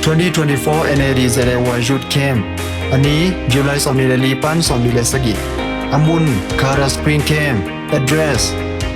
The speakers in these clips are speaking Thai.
2024 NAD เซเลวายุดเข้มอันนี้ยูไล2มิลลิปัน2มิลลิสกิอามุนคาราสปริงเข้ม address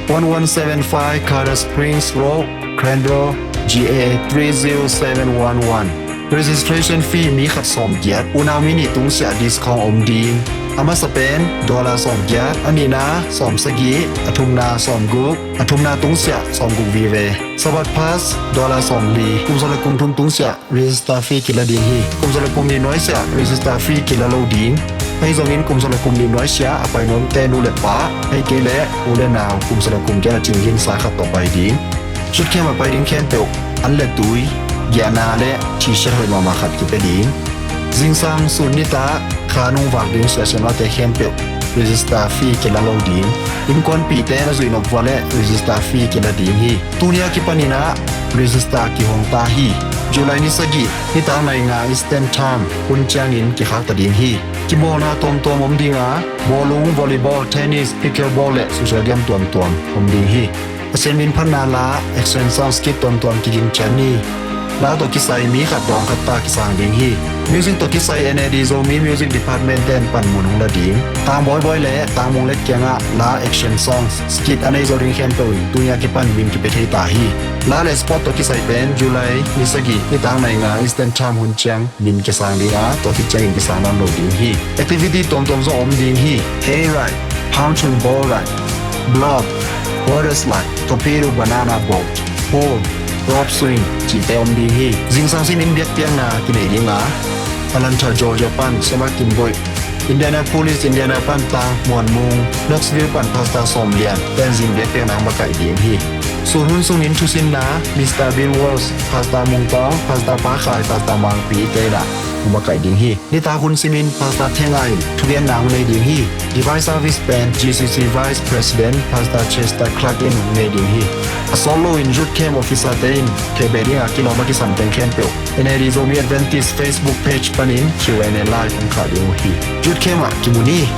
1175 Cara Springs Road Crandall GA 30711 registration fee มีขัดสมเกียรติอุณามินิตุงเสียดิสคองอมดีนอามาสเปนดอลลาร์2เกียรติอันนี้นะ2สกีอทุมนา2กุกอทุมนาตุงเสีย2กุกวีเวสวัสดพาสดอลลาร์2ลีกุมสละกุมทุมตุงเสีย register fee กิลาดีนฮีกุมสละกุมนีน้อยเสีย register fee กิลาโลดีนให้ทรงนี้กุมสละกุมนีน้อยเสียอไปน้องเตนูเลปะให้เกเลอูเลนาวกุมสละกุมแกจึงยิงสาขาต่อไปดีนชุดเข้มมาไปดิ้งแค้นเตกอันเลตุยยานาและชีเชอร์มาขัดกิเปดีนจิงซังสุนิตาขานุวักดิ้งเสียชนะแต่เข้มเตก register fee กิลาโลดีนอินคอนปีเตนะจุยนกวาเล register fee กิลาดีนฮีตุนียกิปานินะ register กิฮงตาฮีจุลัยนิสกินิตาในงาอิสเตนทามคุณจางอินกิขัดตดีนฮีกิโมนาตอมตัวมดิงาบอลลุงวอลเลย์บอลเทนนิสพิกเกิลบอลและสุเชเดียมตัวมมดิงฮีเซมินพันนาลาเอ็กเซนซังสกิตตัวกิกินเจนี่ลาตัวกิไซมีขัดดองขัดตากิสังดิงฮีมิวสิกตัวกิไซเอเนดีโซมีมิวสิกดีพาร์ตเมนต์เต้นปั่นหมุนของละดิงตามบอยและตามวงเล็กเกียงะลาเอ็กเซนซังสกิตอันในโซริงแคมเปอร์ตุนยากิปันวิมกิเปเทตาฮีลาเลสปอตตัวกิไซเป็นจุไลนิสกินิตางในงาอิสเตนชามหุนเจียงบินกิสังดิงะตัวกิเจงกิสังนันโลดิงฮีแอคทิวิตี้ตัวโซอมดิงฮีเฮไรพังชนบอลไรบล็อก water slide torpedo banana boat pole rope swing จีเตอมดีฮีจิงซังซินินเบียกเปียงนากินเอดิงาอลันทาจอร์เจปันสมากินบอยอินเดียนาโพลิสอินเดียนาปันตามวนมุงนักสวิลปันพาสตาสมเลียนเต้นจิงเบียกเปียงนางบะไก่ดีฮีส่วนหุ้นส่งนินทุสินนามิสเตอร์บิลวอลส์พาสตามุงตองพาสตาปาขายพาสตามังปีเตดาบะไก่ดิงฮีนิตาคุณซิมินพาสตาเทงไอทุเรียนนางในดิงฮีDevice Service Band GCC Vice President Pastor Chester Clark in Neding He A solo in Jude Came Officer Dane Kebedi Akilo Makisan Ten Campbell NAD Zomi Adventist Facebook page panin Q&A live and Cardio He Jude Came Kimuni